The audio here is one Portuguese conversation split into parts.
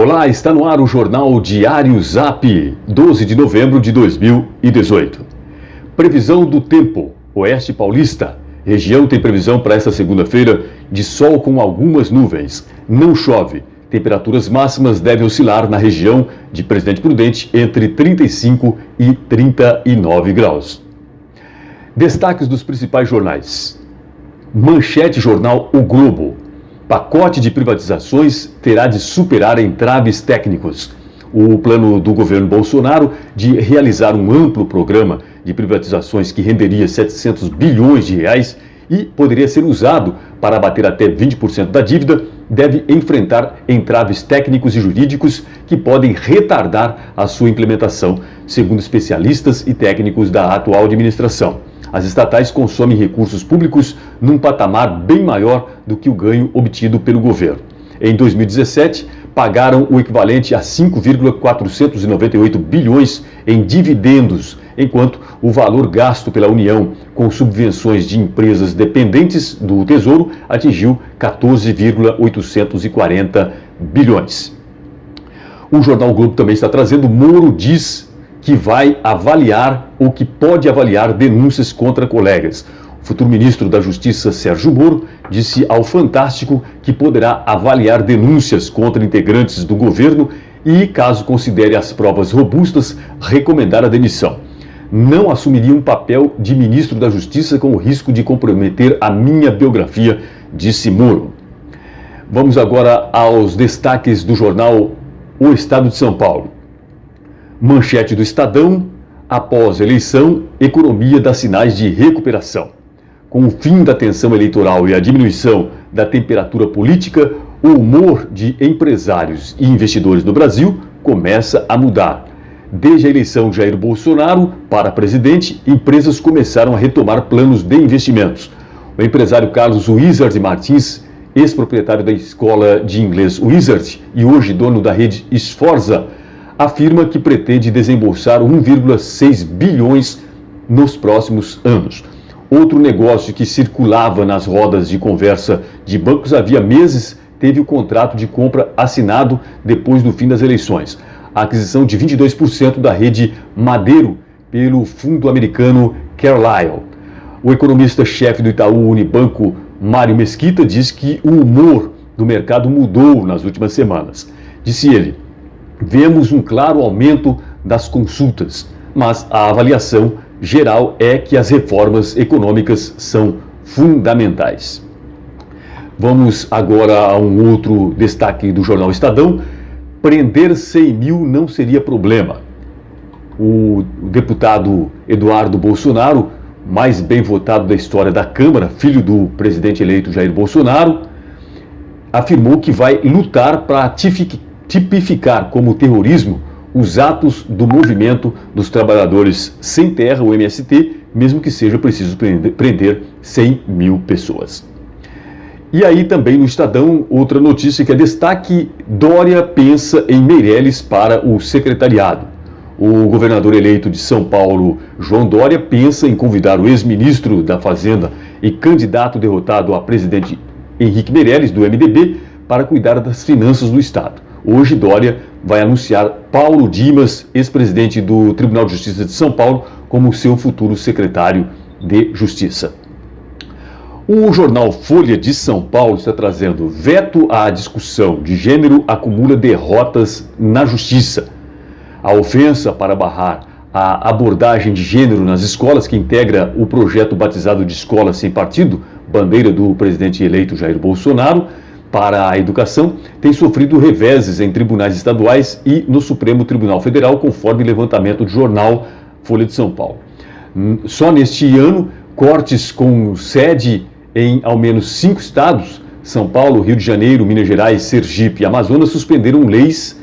Olá, está no ar o Jornal Diário Zap, 12 de novembro de 2018. Previsão do tempo, Oeste Paulista. Região tem previsão para esta segunda-feira de sol com algumas nuvens. Não chove. Temperaturas máximas devem oscilar na região de Presidente Prudente entre 35 e 39 graus. Destaques dos principais jornais. Manchete jornal O Globo. Pacote de privatizações terá de superar entraves técnicos. O plano do governo Bolsonaro de realizar um amplo programa de privatizações que renderia 700 bilhões de reais e poderia ser usado para abater até 20% da dívida, deve enfrentar entraves técnicos e jurídicos que podem retardar a sua implementação, segundo especialistas e técnicos da atual administração. As estatais consomem recursos públicos num patamar bem maior do que o ganho obtido pelo governo. Em 2017, pagaram o equivalente a 5,498 bilhões em dividendos, enquanto o valor gasto pela União com subvenções de empresas dependentes do Tesouro atingiu 14,840 bilhões. O jornal Globo também está trazendo: Moro diz que vai avaliar ou que pode avaliar denúncias contra colegas. O futuro ministro da Justiça, Sérgio Moro, disse ao Fantástico que poderá avaliar denúncias contra integrantes do governo e, caso considere as provas robustas, recomendar a demissão. Não assumiria um papel de ministro da Justiça com o risco de comprometer a minha biografia, disse Moro. Vamos agora aos destaques do jornal O Estado de São Paulo. Manchete do Estadão: após eleição, economia dá sinais de recuperação. Com o fim da tensão eleitoral e a diminuição da temperatura política, o humor de empresários e investidores no Brasil começa a mudar. Desde a eleição de Jair Bolsonaro para presidente, empresas começaram a retomar planos de investimentos. O empresário Carlos Wizard Martins, ex-proprietário da escola de inglês Wizard e hoje dono da rede Sforza, afirma que pretende desembolsar 1,6 bilhões nos próximos anos. Outro negócio que circulava nas rodas de conversa de bancos havia meses teve o contrato de compra assinado depois do fim das eleições. A aquisição de 22% da rede Madeiro pelo fundo americano Carlyle. O economista-chefe do Itaú Unibanco, Mário Mesquita, diz que o humor do mercado mudou nas últimas semanas. Disse ele: vemos um claro aumento das consultas, mas a avaliação geral é que as reformas econômicas são fundamentais. Vamos agora a um outro destaque do jornal Estadão. Prender 100 mil não seria problema. O deputado Eduardo Bolsonaro, mais bem votado da história da Câmara, filho do presidente eleito Jair Bolsonaro, afirmou que vai lutar para tipificar como terrorismo os atos do Movimento dos Trabalhadores Sem Terra, o MST, mesmo que seja preciso prender 100 mil pessoas. E aí também no Estadão, outra notícia que é destaque: Dória pensa em Meirelles para o secretariado. O governador eleito de São Paulo, João Dória, pensa em convidar o ex-ministro da Fazenda e candidato derrotado a presidente Henrique Meirelles, do MDB, para cuidar das finanças do Estado. Hoje, Dória vai anunciar Paulo Dimas, ex-presidente do Tribunal de Justiça de São Paulo, como seu futuro secretário de Justiça. O jornal Folha de São Paulo está trazendo: veto à discussão de gênero acumula derrotas na Justiça. A ofensa para barrar a abordagem de gênero nas escolas, que integra o projeto batizado de Escola Sem Partido, bandeira do presidente eleito Jair Bolsonaro, para a educação, tem sofrido reveses em tribunais estaduais e no Supremo Tribunal Federal, conforme levantamento do jornal Folha de São Paulo. Só neste ano, cortes com sede em ao menos 5 estados, São Paulo, Rio de Janeiro, Minas Gerais, Sergipe e Amazonas, suspenderam leis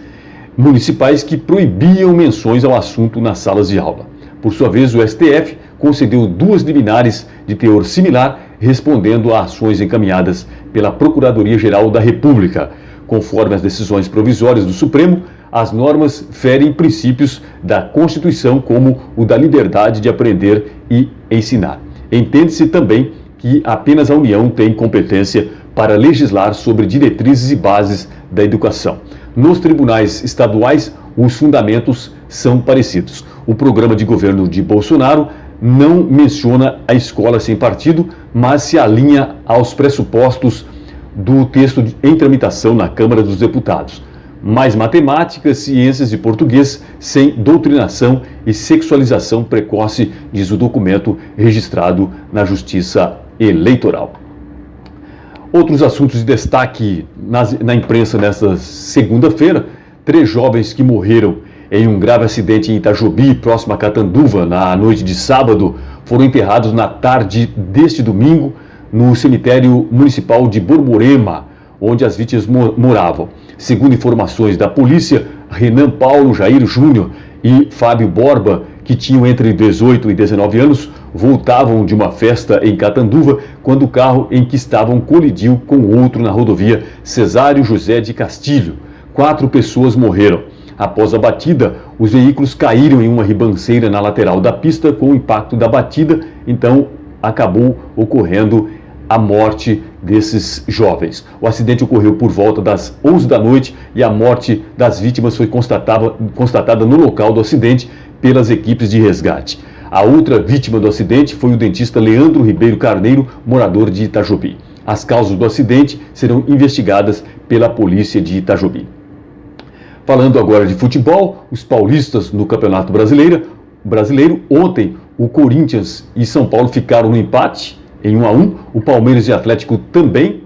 municipais que proibiam menções ao assunto nas salas de aula. Por sua vez, o STF concedeu 2 liminares de teor similar, respondendo a ações encaminhadas pela Procuradoria-Geral da República. Conforme as decisões provisórias do Supremo, as normas ferem princípios da Constituição, como o da liberdade de aprender e ensinar. Entende-se também que apenas a União tem competência para legislar sobre diretrizes e bases da educação. Nos tribunais estaduais, os fundamentos são parecidos. O programa de governo de Bolsonaro não menciona a escola sem partido, mas se alinha aos pressupostos do texto em tramitação na Câmara dos Deputados. Mais matemática, ciências e português sem doutrinação e sexualização precoce, diz o documento registrado na Justiça Eleitoral. Outros assuntos de destaque na imprensa nesta segunda-feira: 3 jovens que morreram em um grave acidente em Itajobi, próximo a Catanduva, na noite de sábado, foram enterrados na tarde deste domingo no cemitério municipal de Borborema, onde as vítimas moravam. Segundo informações da polícia, Renan Paulo Jair Júnior e Fábio Borba, que tinham entre 18 e 19 anos, voltavam de uma festa em Catanduva quando o carro em que estavam colidiu com outro na rodovia Cesário José de Castilho. 4 pessoas morreram. Após a batida, os veículos caíram em uma ribanceira na lateral da pista com o impacto da batida, então acabou ocorrendo a morte desses jovens. O acidente ocorreu por volta das 11 da noite e a morte das vítimas foi constatada no local do acidente pelas equipes de resgate. A outra vítima do acidente foi o dentista Leandro Ribeiro Carneiro, morador de Itajobi. As causas do acidente serão investigadas pela polícia de Itajobi. Falando agora de futebol, os paulistas no Campeonato Brasileiro, ontem o Corinthians e São Paulo ficaram no empate em 1-1, o Palmeiras e Atlético também,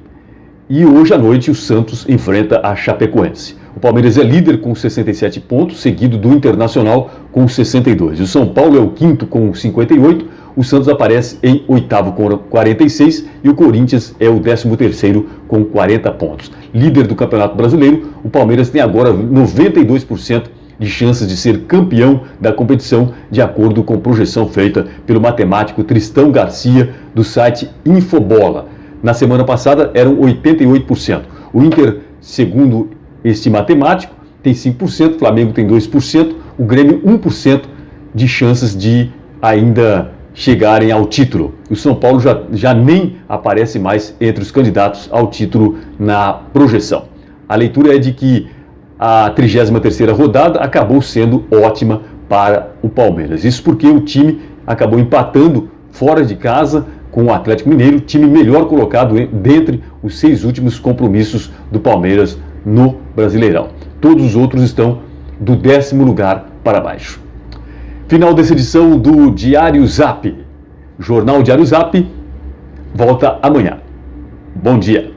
e hoje à noite o Santos enfrenta a Chapecoense. O Palmeiras é líder com 67 pontos, seguido do Internacional com 62. O São Paulo é o quinto com 58, o Santos aparece em oitavo com 46 e o Corinthians é o 13º com 40 pontos. Líder do Campeonato Brasileiro, o Palmeiras tem agora 92% de chances de ser campeão da competição, de acordo com projeção feita pelo matemático Tristão Garcia, do site Infobola. Na semana passada eram 88%. O Inter, segundo este matemático, tem 5%, o Flamengo tem 2%, o Grêmio 1% de chances de ainda chegarem ao título. O São Paulo já nem aparece mais entre os candidatos ao título na projeção. A leitura é de que a 33ª rodada acabou sendo ótima para o Palmeiras. Isso porque o time acabou empatando fora de casa com o Atlético Mineiro, time melhor colocado dentre os 6 últimos compromissos do Palmeiras no Brasileirão. Todos os outros estão do 10º lugar para baixo. Final dessa edição do Diário Zap. Jornal Diário Zap volta amanhã. Bom dia.